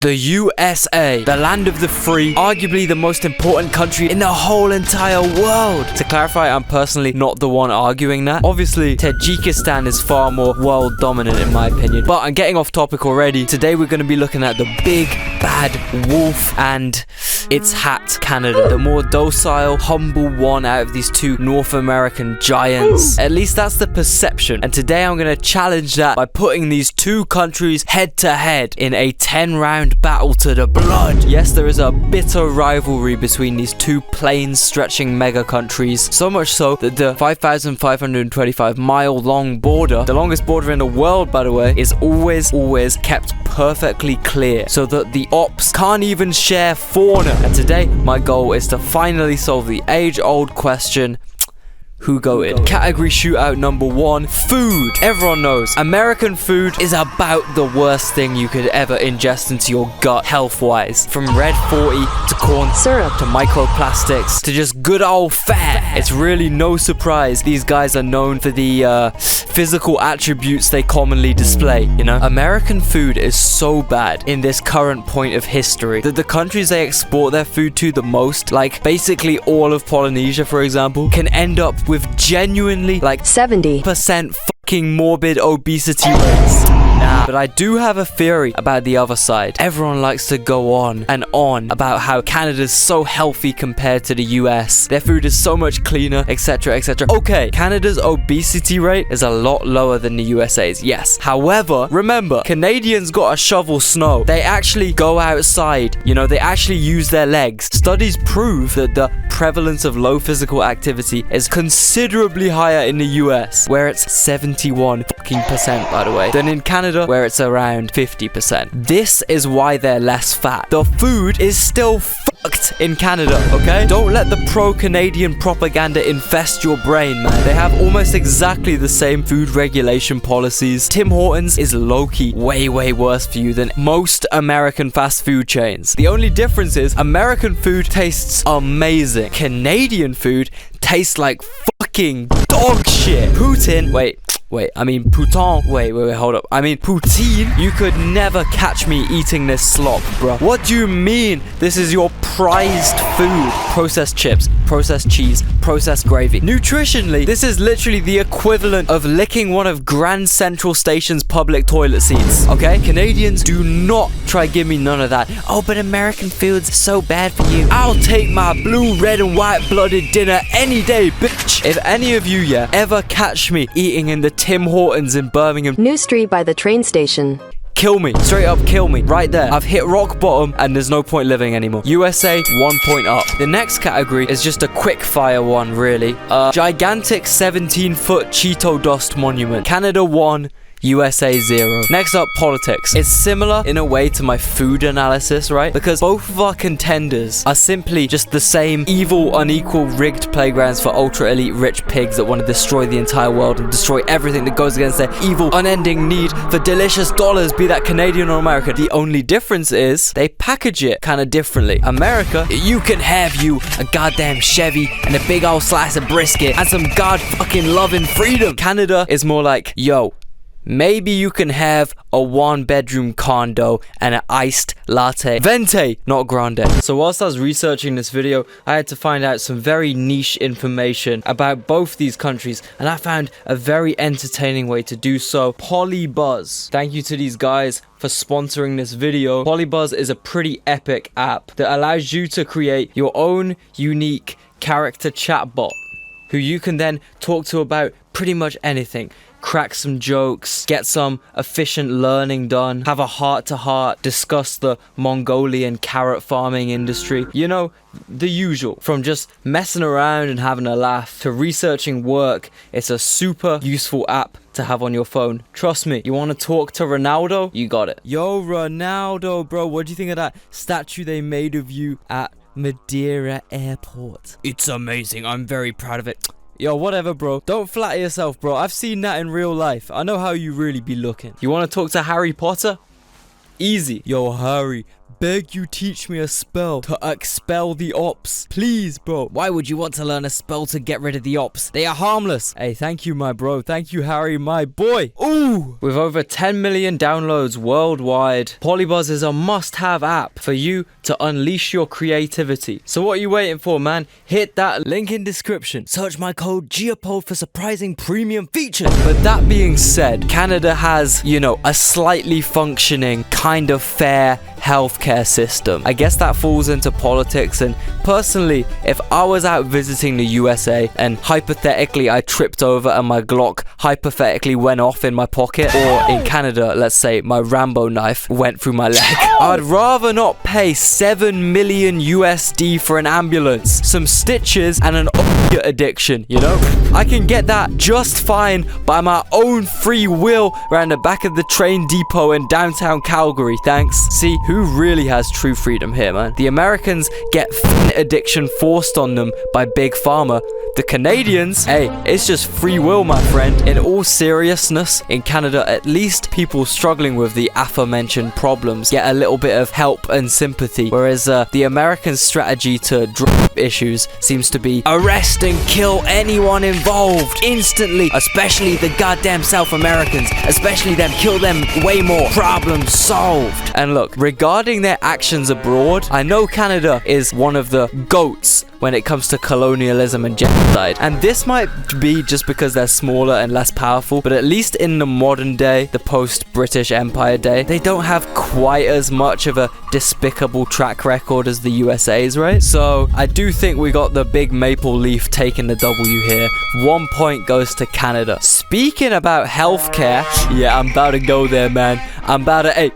The USA, the land of the free, arguably the most important country in the whole entire world. To clarify, I'm personally not the one arguing that. Obviously, Tajikistan is far more world dominant in my opinion. But I'm getting off topic already. Today we're going to be looking at the big bad wolf and its hat, Canada. The more docile, humble one out of these two North American giants. At least that's the perception. And today I'm going to challenge that by putting these two countries head to head in a 10-round battle to the blood. Yes, there is a bitter rivalry between these two plains-stretching mega countries. So much so that the 5,525-mile long border, the longest border in the world by the way, is always kept perfectly clear so that the ops can't even share fauna. And today my goal is to finally solve the age-old question: who goated? Category shootout number 1, food. Everyone knows American food is about the worst thing you could ever ingest into your gut health-wise. From red 40 to corn syrup to microplastics to just good old fat. It's really no surprise these guys are known for the physical attributes they commonly display, you know? American food is so bad in this current point of history that the countries they export their food to the most, like basically all of Polynesia for example, can end up with genuinely like 70% fucking morbid obesity rates. Nah, but I do have a theory about the other side. Everyone likes to go on and on about how Canada's so healthy compared to the US. Their food is so much cleaner, etc, etc. Okay, Canada's obesity rate is a lot lower than the USA's, yes. However, remember, Canadians gotta shovel snow. They actually go outside, you know, they actually use their legs. Studies prove that the prevalence of low physical activity is considerably higher in the US, where it's 71% by the way, than in Canada, where it's around 50%. This is why they're less fat. The food is still fucked in Canada, okay? Don't let the pro-Canadian propaganda infest your brain, man. They have almost exactly the same food regulation policies. Tim Hortons is low-key way worse for you than most American fast food chains. The only difference is American food tastes amazing. Canadian food tastes like fucking dog shit. Poutin, I mean Pouton. Wait, hold up. I mean poutine. You could never catch me eating this slop, bro. What do you mean this is your prized food? Processed chips, processed cheese, processed gravy. Nutritionally, this is literally the equivalent of licking one of Grand Central Station's public toilet seats, okay? Canadians, do not try give me none of that. Oh, but American food's so bad for you. I'll take my blue, red, and white-blooded dinner any day, bitch. If any of you, ever catch me eating in the Tim Hortons in Birmingham New Street by the train station, kill me. Straight up kill me. Right there. I've hit rock bottom and there's no point living anymore. USA, 1 point up. The next category is just a quick fire one, really. Gigantic 17-foot Cheeto dust monument. Canada 1. USA 0. Next up, politics. It's similar in a way to my food analysis, right? Because both of our contenders are simply just the same evil, unequal, rigged playgrounds for ultra elite rich pigs that want to destroy the entire world and destroy everything that goes against their evil, unending need for delicious dollars, be that Canadian or American. The only difference is they package it kind of differently. America, you can have you a goddamn Chevy and a big old slice of brisket and some god fucking loving freedom. Canada is more like, yo, maybe you can have a 1-bedroom condo and an iced latte. Venti, not grande. So whilst I was researching this video, I had to find out some very niche information about both these countries, and I found a very entertaining way to do so. Polybuzz. Thank you to these guys for sponsoring this video. Polybuzz is a pretty epic app that allows you to create your own unique character chatbot who you can then talk to about pretty much anything. Crack some jokes, get some efficient learning done, have a heart-to-heart, discuss the Mongolian carrot farming industry. You know, the usual. From just messing around and having a laugh to researching work, it's a super useful app to have on your phone. Trust me, you want to talk to Ronaldo? You got it. Yo, Ronaldo, bro, what do you think of that statue they made of you at Madeira Airport? It's amazing. I'm very proud of it. Yo, whatever, bro. Don't flatter yourself, bro. I've seen that in real life. I know how you really be looking. You want to talk to Harry Potter? Easy. Yo, Harry, beg you teach me a spell to expel the ops. Please, bro. Why would you want to learn a spell to get rid of the ops? They are harmless. Hey, thank you, my bro. Thank you, Harry, my boy. Ooh. With over 10 million downloads worldwide, Polybuzz is a must-have app for you to unleash your creativity. So what are you waiting for, man? Hit that link in description. Search my code GEOPOD for surprising premium features. But that being said, Canada has, you know, a slightly functioning, kind of fair healthcare system. I guess that falls into politics, and personally, if I was out visiting the USA and hypothetically I tripped over and my Glock hypothetically went off in my pocket, or in Canada, let's say my Rambo knife went through my leg, I'd rather not pay 7 million USD for an ambulance, some stitches, and an opiate addiction, you know? I can get that just fine by my own free will around the back of the train depot in downtown Calgary, thanks. See, who really has true freedom here, man? The Americans get addiction forced on them by Big Pharma. The Canadians, hey, it's just free will, my friend. In all seriousness, in Canada, at least people struggling with the aforementioned problems get a little bit of help and sympathy, whereas the American strategy to drop issues seems to be arrest and kill anyone involved instantly, especially the goddamn South Americans, especially them, kill them way more, problem solved. And look, regarding their actions abroad, I know Canada is one of the GOATs when it comes to colonialism and genocide, and this might be just because they're smaller and less powerful, but at least in the modern day, the post-British Empire day, they don't have quite as much of a despicable track record as the USA's, right? So I do think we got the big maple leaf taking the W here. 1 point goes to Canada. Speaking about healthcare, yeah, I'm about to go there, man. I'm about to, hey,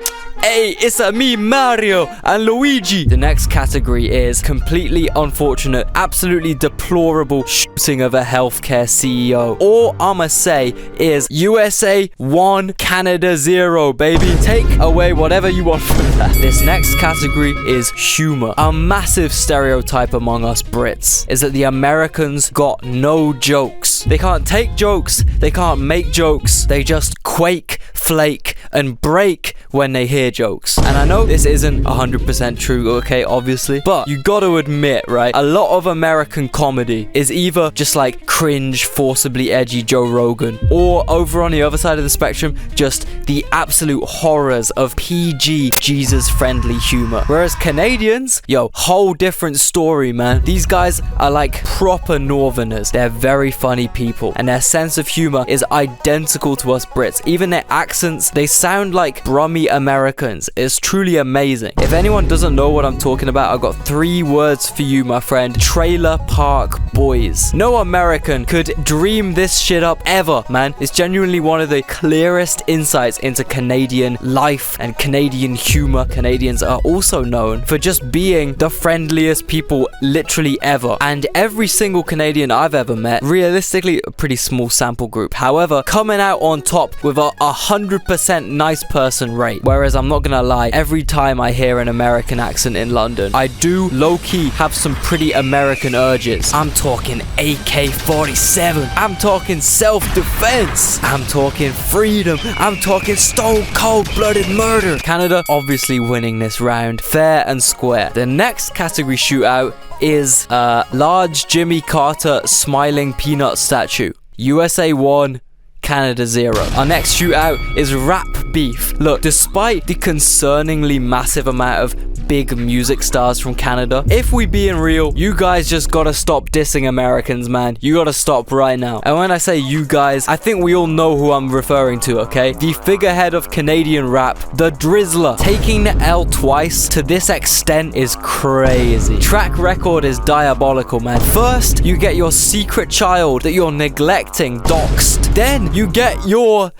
it's me, Mario, and Luigi. The next category is completely unfortunate, absolutely deplorable shooting of a healthcare CEO. All I'ma say is USA 1, Canada 0, baby. Take away whatever you want from that. This next category is humor. A massive stereotype among us Brits is that the Americans got no jokes. They can't take jokes, they can't make jokes, they just quake, flake, and break when they hear jokes. And I know this isn't 100% true, okay, obviously, but you gotta admit, right, a lot of American comedy is either just like cringe, forcibly edgy Joe Rogan, or over on the other side of the spectrum, just the absolute horrors of PG, Jesus-friendly humor. Whereas Canadians, yo, whole different story, man. These guys are like proper northerners. They're very funny people, and their sense of humor is identical to us Brits. Even their accents, they sound like Brummy Americans. It's truly amazing. If anyone doesn't know what I'm talking about, I've got 3 words for you, my friend. Trailer Park Boys. No American could dream this shit up ever, man. It's genuinely one of the clearest insights into Canadian life and Canadian humor. Canadians are also known for just being the friendliest people literally ever. And every single Canadian I've ever met, realistically, a pretty small sample group, however, coming out on top with a 100% nice person rate. Whereas I'm not gonna lie, every time I hear an American accent in London, I do low-key have some pretty American urges. I'm talking AK-47. I'm talking self-defense. I'm talking freedom. I'm talking stone cold-blooded murder. Canada obviously winning this round, fair and square. The next category shootout is large Jimmy Carter smiling peanut statue. USA 1, Canada 0. Our next shootout is rap beef. Look, despite the concerningly massive amount of big music stars from Canada, if we being real, you guys just gotta stop dissing Americans, man. You gotta stop right now. And when I say you guys, I think we all know who I'm referring to, okay? The figurehead of Canadian rap, the Drizzler. Taking the L twice to this extent is crazy. Track record is diabolical, man. First, you get your secret child that you're neglecting doxed. Then you get your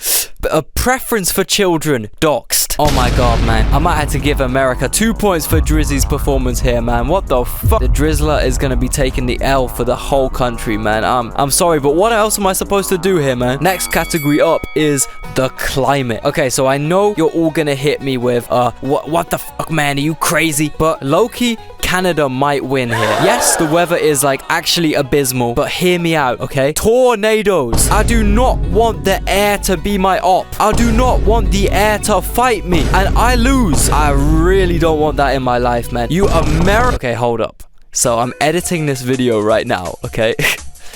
preference for children doxed. Oh my god, man. I might have to give America 2 points for Drizzy's performance here, man. What the fuck? The Drizzler is gonna be taking the L for the whole country, man. I'm sorry, but what else am I supposed to do here, man? Next category up is the climate. Okay, so I know you're all gonna hit me with what the fuck, man, are you crazy? But low-key, Canada might win here. Yes, the weather is like actually abysmal, but hear me out, okay? Tornadoes. I do not want the air to be my op. I do not want the air to fight me and I lose. I really don't want that in my life, man. You American. Okay, hold up. So I'm editing this video right now, okay?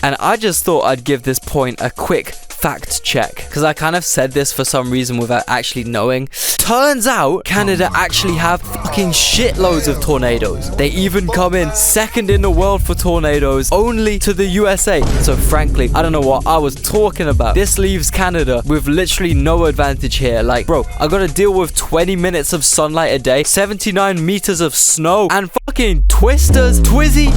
And I just thought I'd give this point a quick fact check, because I kind of said this for some reason without actually knowing. Turns out Canada actually have fucking shitloads of tornadoes. They even come in second in the world for tornadoes, only to the USA. So frankly, I don't know what I was talking about. This leaves Canada with literally no advantage here. Like, bro, I gotta deal with 20 minutes of sunlight a day, 79 meters of snow, and fucking twisters. Twizzy.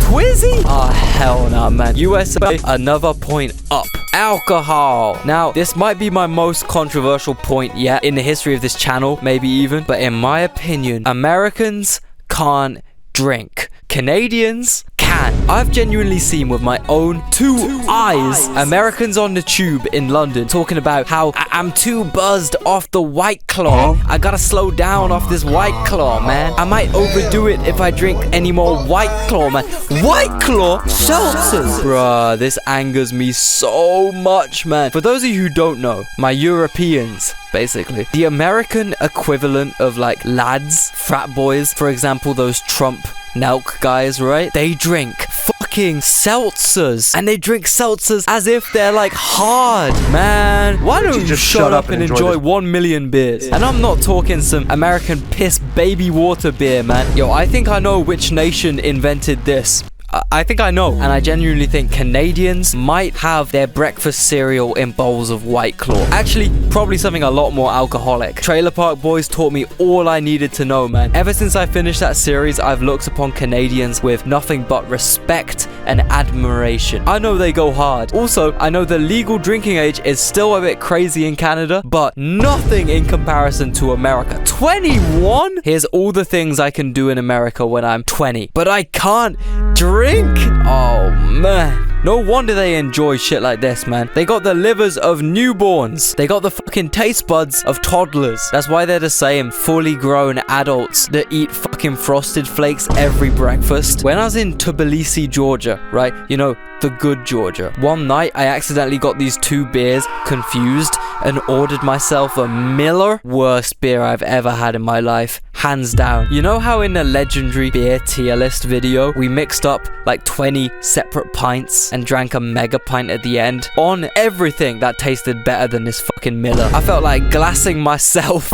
Oh, hell nah, man. USA, another point up. Alcohol. Now, this might be my most controversial point yet in the history of this channel, maybe even, but in my opinion, Americans can't drink. Canadians can. I've genuinely seen with my own two eyes Americans on the tube in London talking about how I'm too buzzed off the White Claw. I gotta slow down off this White Claw, man. I might overdo it if I drink any more White Claw, man. White Claw? Seltzers. Bruh, this angers me so much, man. For those of you who don't know, my Europeans, basically, the American equivalent of like lads, frat boys, for example, those Trump Nelk guys, right? They drink fucking seltzers, and they drink seltzers as if they're like hard, man. Why don't you just shut up and enjoy 1 million beers? And I'm not talking some American piss baby water beer, man. Yo, I think I know which nation invented this. I think I know, and I genuinely think Canadians might have their breakfast cereal in bowls of White Claw. Actually, probably something a lot more alcoholic. Trailer Park Boys taught me all I needed to know, man. Ever since I finished that series, I've looked upon Canadians with nothing but respect and admiration. I know they go hard. Also, I know the legal drinking age is still a bit crazy in Canada, but nothing in comparison to America. 21? Here's all the things I can do in America when I'm 20, but I can't drink. Oh man, no wonder they enjoy shit like this, man. They got the livers of newborns. They got the fucking taste buds of toddlers. That's why they're the same fully grown adults that eat fucking Frosted Flakes every breakfast. When I was in Tbilisi, Georgia, right, you know, the good Georgia, one night I accidentally got these two beers confused and ordered myself a Miller. Worst beer I've ever had in my life, hands down. You know how in the legendary beer tier list video we mixed up like 20 separate pints and drank a mega pint at the end? On everything that tasted better than this fucking Miller. I felt like glassing myself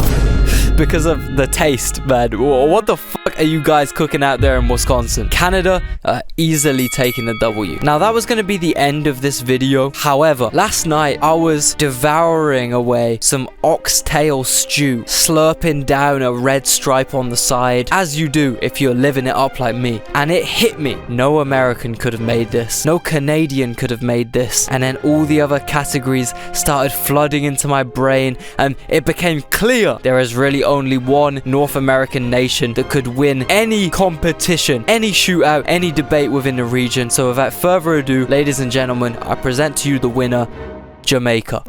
because of the taste, man. What the fuck are you guys cooking out there in Wisconsin? Canada easily taking the W. Now that was going to be the end of this video. However, last night I was devouring away some oxtail stew, slurping down a red stripe on the side, as you do if you're living it up like me. And it hit me. No American could have made this. No Canadian could have made this. And then all the other categories started flooding into my brain, and it became clear there is really only one North American nation that could win any competition, any shootout, any debate within the region. So without further ado, ladies and gentlemen, I present to you the winner, Jamaica.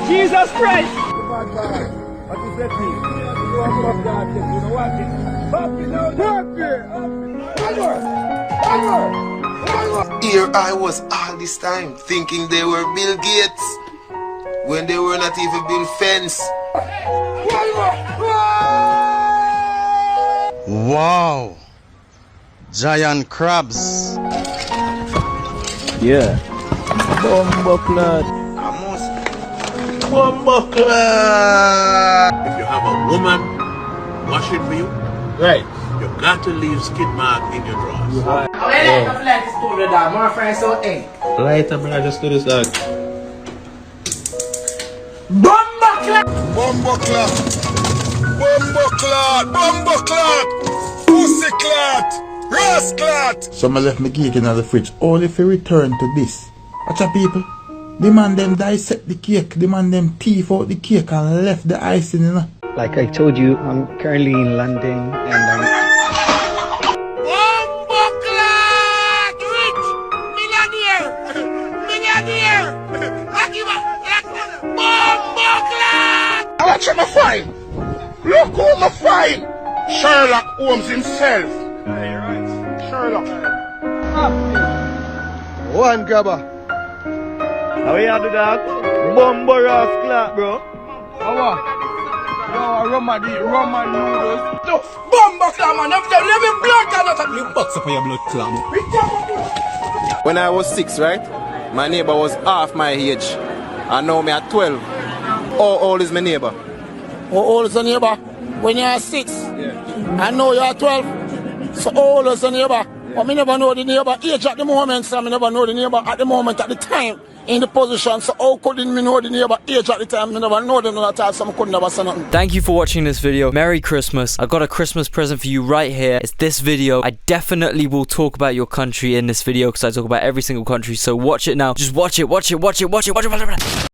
Jesus Christ! Here I was all this time thinking they were Bill Gates when they were not even Bill Fence. Wow, giant crabs. Yeah. Bumbleclad. Bumbleclad. If you have a woman washing for you, Right. you got to leave skid mark in your drawers. Lighter, bro. Just do this, dog. Bumbleclad. Pussyclad. Rasclad. Some left me cake in the fridge, only if you return to this. Watch out, people. The man them dissect the cake, the man them teeth out the cake and left the icing, you know. Like I told you, I'm currently in London and Bumbleclad. Rich. Millionaire. Bumbleclad. Watch him fine. Look who my fine. Sherlock Holmes himself. Yeah, you're right. One grabber. How you do that? Bumbo rascal, bro. How? No, Roman noodles. No, Bumbo clam, man. Let me blood clot. You box up on your blood clam. When I was 6, right? My neighbor was half my age. And now me at 12. How old is my neighbor? How old is the neighbor? When you are 6. Yeah. I know you are 12. So how old is the neighbor? But me never know the neighbor age at the moment, so me never know the neighbor at the moment, at the time, in the position. So how couldn't me know the neighbor age at the time? Me never know them at the time, so I couldn't never say nothing. Thank you for watching this video. Merry Christmas. I got a Christmas present for you right here. It's this video. I definitely will talk about your country in this video because I talk about every single country. So watch it now. Just watch it.